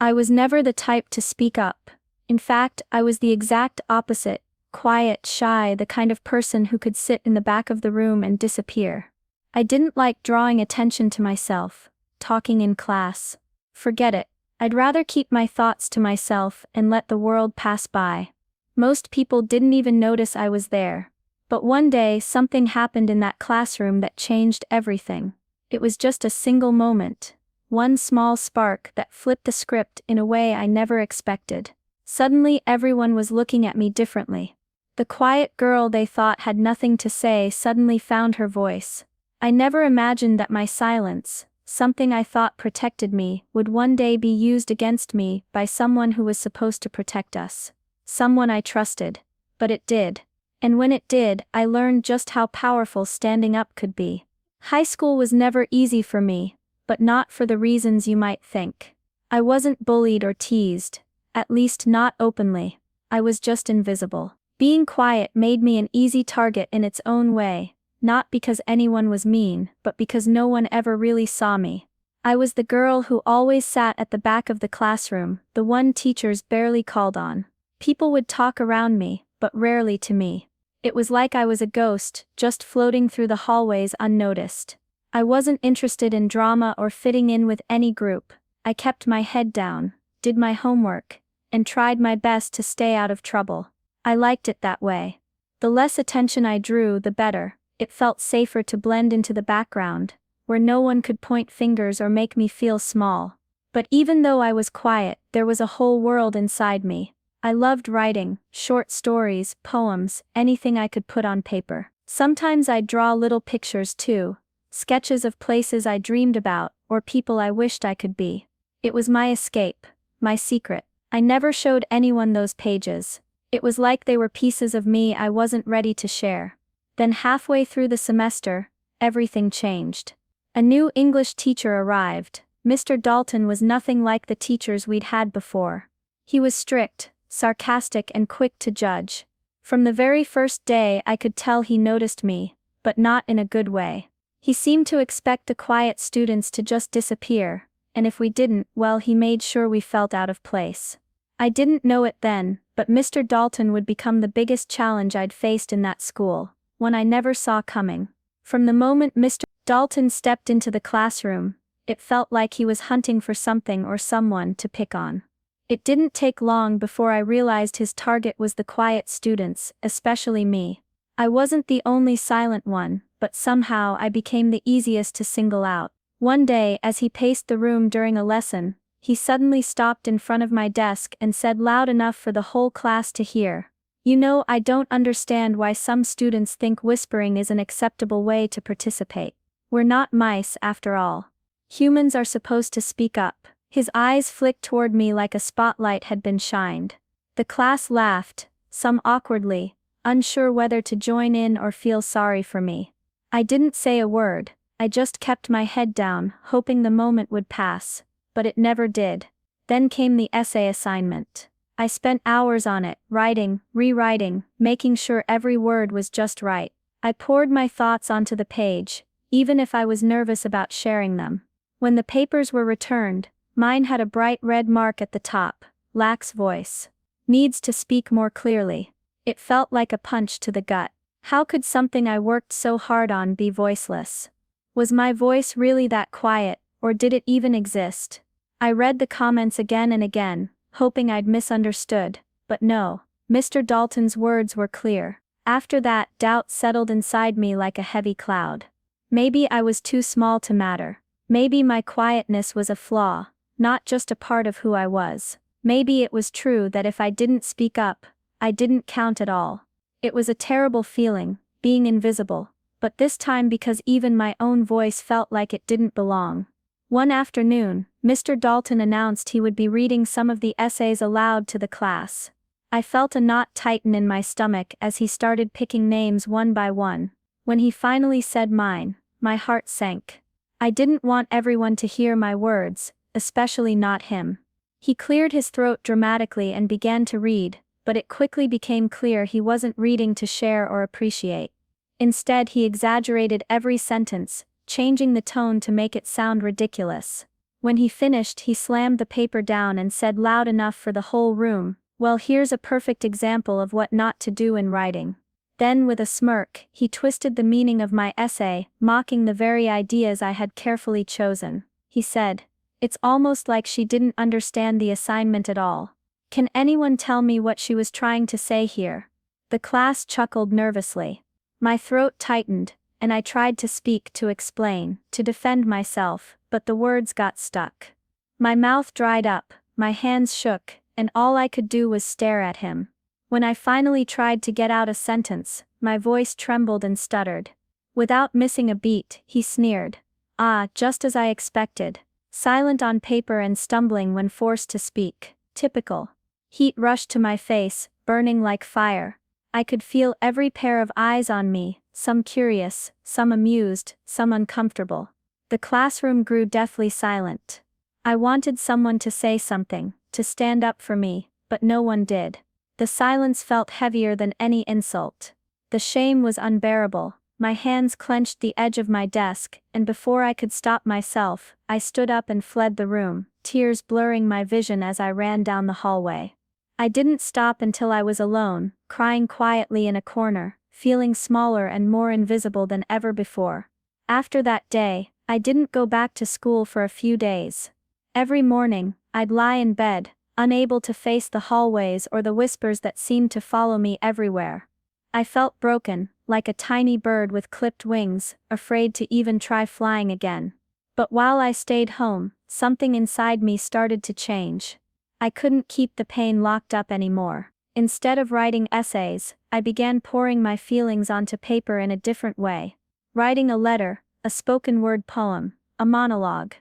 I was never the type to speak up. In fact, I was the exact opposite, quiet, shy, the kind of person who could sit in the back of the room and disappear. I didn't like drawing attention to myself, talking in class. Forget it. I'd rather keep my thoughts to myself and let the world pass by. Most people didn't even notice I was there. But one day something happened in that classroom that changed everything. It was just a single moment. One small spark that flipped the script in a way I never expected. Suddenly everyone was looking at me differently. The quiet girl they thought had nothing to say suddenly found her voice. I never imagined that my silence, something I thought protected me, would one day be used against me by someone who was supposed to protect us. Someone I trusted. But it did. And when it did, I learned just how powerful standing up could be. High school was never easy for me, but not for the reasons you might think. I wasn't bullied or teased, at least not openly. I was just invisible. Being quiet made me an easy target in its own way, not because anyone was mean, but because no one ever really saw me. I was the girl who always sat at the back of the classroom, the one teachers barely called on. People would talk around me, but rarely to me. It was like I was a ghost, just floating through the hallways unnoticed. I wasn't interested in drama or fitting in with any group. I kept my head down, did my homework, and tried my best to stay out of trouble. I liked it that way. The less attention I drew, the better. It felt safer to blend into the background, where no one could point fingers or make me feel small. But even though I was quiet, there was a whole world inside me. I loved writing, short stories, poems, anything I could put on paper. Sometimes I'd draw little pictures too, sketches of places I dreamed about, or people I wished I could be. It was my escape, my secret. I never showed anyone those pages. It was like they were pieces of me I wasn't ready to share. Then halfway through the semester, everything changed. A new English teacher arrived. Mr. Dalton was nothing like the teachers we'd had before. He was strict, sarcastic, and quick to judge. From the very first day I could tell he noticed me, but not in a good way. He seemed to expect the quiet students to just disappear, and if we didn't, well, he made sure we felt out of place. I didn't know it then, but Mr. Dalton would become the biggest challenge I'd faced in that school, one I never saw coming. From the moment Mr. Dalton stepped into the classroom, it felt like he was hunting for something or someone to pick on. It didn't take long before I realized his target was the quiet students, especially me. I wasn't the only silent one, but somehow I became the easiest to single out. One day, as he paced the room during a lesson, he suddenly stopped in front of my desk and said loud enough for the whole class to hear, "You know, I don't understand why some students think whispering is an acceptable way to participate. We're not mice after all. Humans are supposed to speak up." His eyes flicked toward me like a spotlight had been shined. The class laughed, some awkwardly, unsure whether to join in or feel sorry for me. I didn't say a word, I just kept my head down, hoping the moment would pass. But it never did. Then came the essay assignment. I spent hours on it, writing, rewriting, making sure every word was just right. I poured my thoughts onto the page, even if I was nervous about sharing them. When the papers were returned, mine had a bright red mark at the top, lacks voice. Needs to speak more clearly. It felt like a punch to the gut. How could something I worked so hard on be voiceless? Was my voice really that quiet, or did it even exist? I read the comments again and again, hoping I'd misunderstood, but no. Mr. Dalton's words were clear. After that, doubt settled inside me like a heavy cloud. Maybe I was too small to matter. Maybe my quietness was a flaw, not just a part of who I was. Maybe it was true that if I didn't speak up, I didn't count at all. It was a terrible feeling, being invisible, but this time because even my own voice felt like it didn't belong. One afternoon, Mr. Dalton announced he would be reading some of the essays aloud to the class. I felt a knot tighten in my stomach as he started picking names one by one. When he finally said mine, my heart sank. I didn't want everyone to hear my words, especially not him. He cleared his throat dramatically and began to read, but it quickly became clear he wasn't reading to share or appreciate. Instead, he exaggerated every sentence, changing the tone to make it sound ridiculous. When he finished, he slammed the paper down and said loud enough for the whole room, "Well, here's a perfect example of what not to do in writing." Then with a smirk, he twisted the meaning of my essay, mocking the very ideas I had carefully chosen. He said, "It's almost like she didn't understand the assignment at all. Can anyone tell me what she was trying to say here?" The class chuckled nervously. My throat tightened, and I tried to speak, to explain, to defend myself, but the words got stuck. My mouth dried up, my hands shook, and all I could do was stare at him. When I finally tried to get out a sentence, my voice trembled and stuttered. Without missing a beat, he sneered. "Ah, just as I expected. Silent on paper and stumbling when forced to speak. Typical." Heat rushed to my face, burning like fire. I could feel every pair of eyes on me, some curious, some amused, some uncomfortable. The classroom grew deathly silent. I wanted someone to say something, to stand up for me, but no one did. The silence felt heavier than any insult. The shame was unbearable. My hands clenched the edge of my desk, and before I could stop myself, I stood up and fled the room, tears blurring my vision as I ran down the hallway. I didn't stop until I was alone, crying quietly in a corner, feeling smaller and more invisible than ever before. After that day, I didn't go back to school for a few days. Every morning, I'd lie in bed, unable to face the hallways or the whispers that seemed to follow me everywhere. I felt broken, like a tiny bird with clipped wings, afraid to even try flying again. But while I stayed home, something inside me started to change. I couldn't keep the pain locked up anymore. Instead of writing essays, I began pouring my feelings onto paper in a different way. Writing a letter, a spoken word poem, a monologue.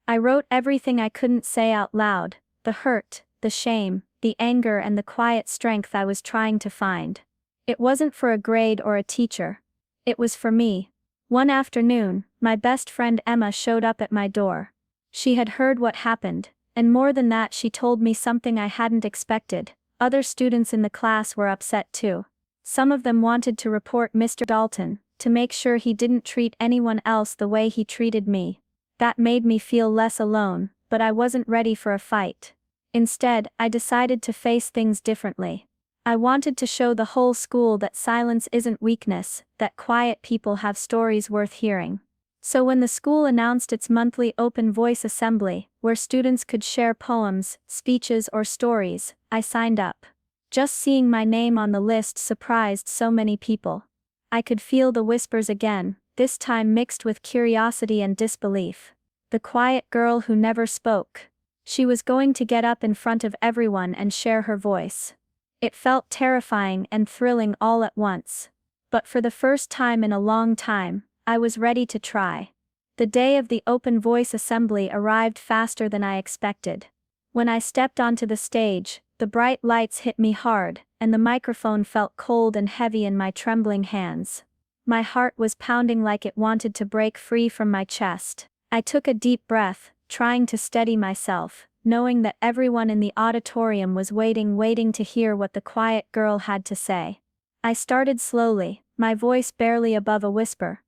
I wrote everything I couldn't say out loud, the hurt, the shame, the anger, and the quiet strength I was trying to find. It wasn't for a grade or a teacher. It was for me. One afternoon, my best friend Emma showed up at my door. She had heard what happened, and more than that, she told me something I hadn't expected. Other students in the class were upset too. Some of them wanted to report Mr. Dalton, to make sure he didn't treat anyone else the way he treated me. That made me feel less alone, but I wasn't ready for a fight. Instead, I decided to face things differently. I wanted to show the whole school that silence isn't weakness, that quiet people have stories worth hearing. So when the school announced its monthly open voice assembly, where students could share poems, speeches, or stories, I signed up. Just seeing my name on the list surprised so many people. I could feel the whispers again, this time mixed with curiosity and disbelief. The quiet girl who never spoke. She was going to get up in front of everyone and share her voice. It felt terrifying and thrilling all at once. But for the first time in a long time, I was ready to try. The day of the open voice assembly arrived faster than I expected. When I stepped onto the stage, the bright lights hit me hard, and the microphone felt cold and heavy in my trembling hands. My heart was pounding like it wanted to break free from my chest. I took a deep breath, trying to steady myself, knowing that everyone in the auditorium was waiting to hear what the quiet girl had to say. I started slowly, my voice barely above a whisper.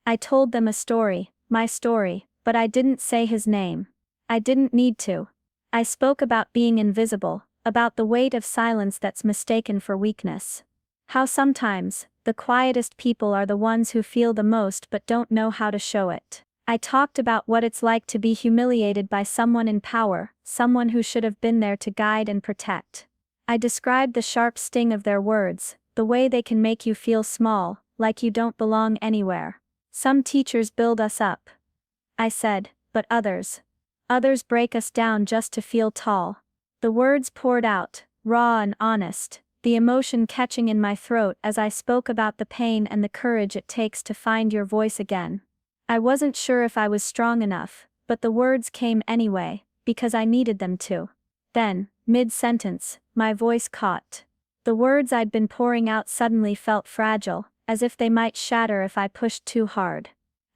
I told them a story, my story, but I didn't say his name. I didn't need to. I spoke about being invisible, about the weight of silence that's mistaken for weakness. How sometimes, the quietest people are the ones who feel the most but don't know how to show it. I talked about what it's like to be humiliated by someone in power, someone who should have been there to guide and protect. I described the sharp sting of their words, the way they can make you feel small, like you don't belong anywhere. Some teachers build us up, I said, but others break us down just to feel tall. The words poured out, raw and honest, the emotion catching in my throat as I spoke about the pain and the courage it takes to find your voice again. I wasn't sure if I was strong enough, but the words came anyway, because I needed them to. Then, mid-sentence, my voice caught. The words I'd been pouring out suddenly felt fragile, as if they might shatter if I pushed too hard.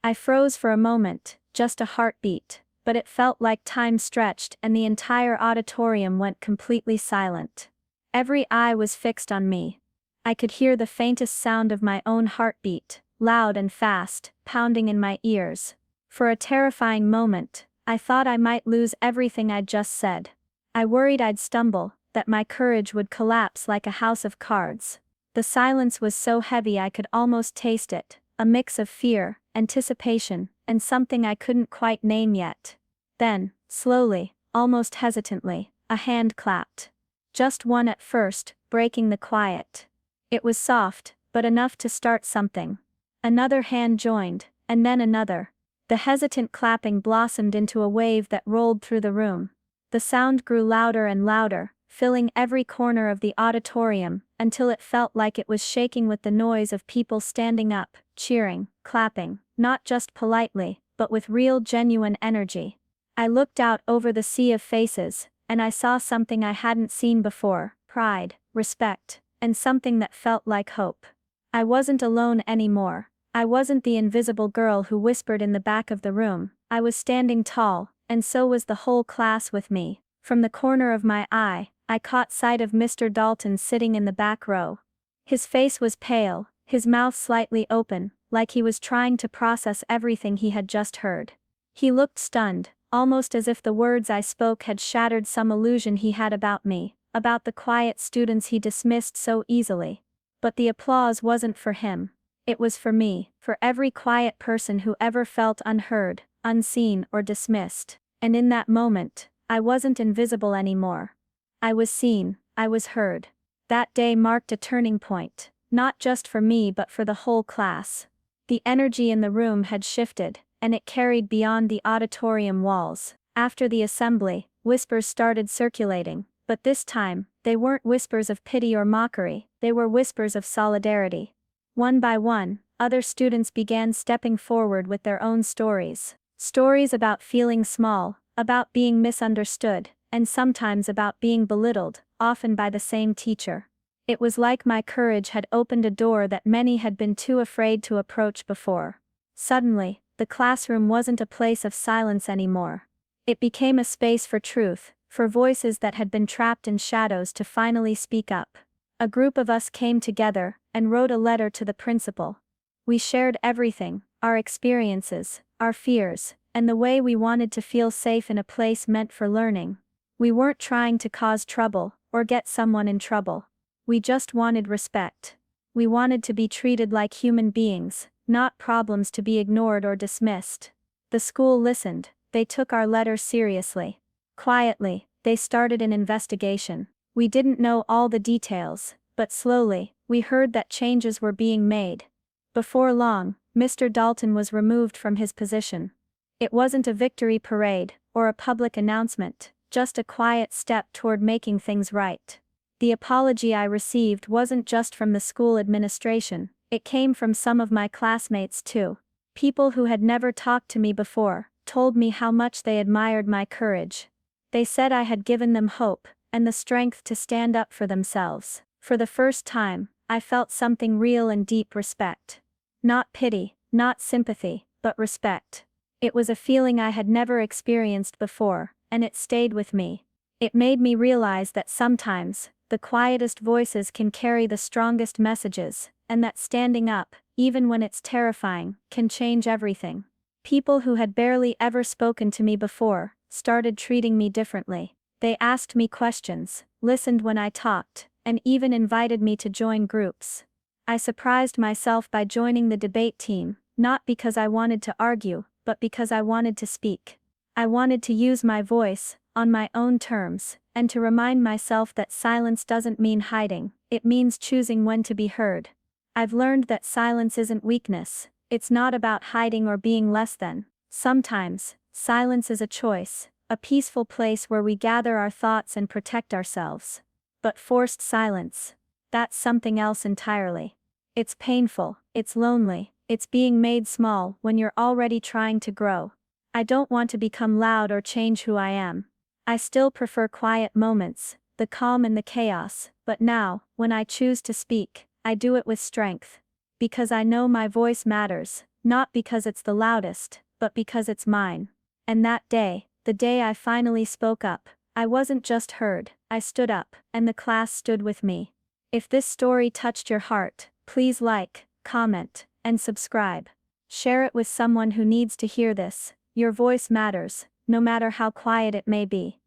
I froze for a moment, just a heartbeat, but it felt like time stretched and the entire auditorium went completely silent. Every eye was fixed on me. I could hear the faintest sound of my own heartbeat, loud and fast, pounding in my ears. For a terrifying moment, I thought I might lose everything I'd just said. I worried I'd stumble, that my courage would collapse like a house of cards. The silence was so heavy I could almost taste it, a mix of fear, anticipation, and something I couldn't quite name yet. Then, slowly, almost hesitantly, a hand clapped. Just one at first, breaking the quiet. It was soft, but enough to start something. Another hand joined, and then another. The hesitant clapping blossomed into a wave that rolled through the room. The sound grew louder and louder, filling every corner of the auditorium, until it felt like it was shaking with the noise of people standing up, cheering, clapping, not just politely, but with real genuine energy. I looked out over the sea of faces, and I saw something I hadn't seen before: pride, respect, and something that felt like hope. I wasn't alone anymore. I wasn't the invisible girl who whispered in the back of the room. I was standing tall, and so was the whole class with me. From the corner of my eye, I caught sight of Mr. Dalton sitting in the back row. His face was pale, his mouth slightly open, like he was trying to process everything he had just heard. He looked stunned, almost as if the words I spoke had shattered some illusion he had about me, about the quiet students he dismissed so easily. But the applause wasn't for him. It was for me, for every quiet person who ever felt unheard, unseen, or dismissed. And in that moment, I wasn't invisible anymore. I was seen, I was heard. That day marked a turning point, not just for me but for the whole class. The energy in the room had shifted, and it carried beyond the auditorium walls. After the assembly, whispers started circulating, but this time, they weren't whispers of pity or mockery, they were whispers of solidarity. One by one, other students began stepping forward with their own stories. Stories about feeling small, about being misunderstood, and sometimes about being belittled, often by the same teacher. It was like my courage had opened a door that many had been too afraid to approach before. Suddenly, the classroom wasn't a place of silence anymore. It became a space for truth, for voices that had been trapped in shadows to finally speak up. A group of us came together and wrote a letter to the principal. We shared everything, our experiences, our fears, and the way we wanted to feel safe in a place meant for learning. We weren't trying to cause trouble, or get someone in trouble. We just wanted respect. We wanted to be treated like human beings, not problems to be ignored or dismissed. The school listened, they took our letter seriously. Quietly, they started an investigation. We didn't know all the details, but slowly, we heard that changes were being made. Before long, Mr. Dalton was removed from his position. It wasn't a victory parade, or a public announcement, just a quiet step toward making things right. The apology I received wasn't just from the school administration, it came from some of my classmates too. People who had never talked to me before, told me how much they admired my courage. They said I had given them hope, and the strength to stand up for themselves. For the first time, I felt something real and deep: respect. Not pity, not sympathy, but respect. It was a feeling I had never experienced before, and it stayed with me. It made me realize that sometimes, the quietest voices can carry the strongest messages, and that standing up, even when it's terrifying, can change everything. People who had barely ever spoken to me before, started treating me differently. They asked me questions, listened when I talked, and even invited me to join groups. I surprised myself by joining the debate team, not because I wanted to argue, but because I wanted to speak. I wanted to use my voice, on my own terms, and to remind myself that silence doesn't mean hiding, it means choosing when to be heard. I've learned that silence isn't weakness, it's not about hiding or being less than. Sometimes, silence is a choice, a peaceful place where we gather our thoughts and protect ourselves. But forced silence, that's something else entirely. It's painful, it's lonely, it's being made small when you're already trying to grow. I don't want to become loud or change who I am. I still prefer quiet moments, the calm and the chaos, but now, when I choose to speak, I do it with strength. Because I know my voice matters, not because it's the loudest, but because it's mine. And that day, the day I finally spoke up, I wasn't just heard, I stood up, and the class stood with me. If this story touched your heart, please like, comment, and subscribe. Share it with someone who needs to hear this. Your voice matters, no matter how quiet it may be.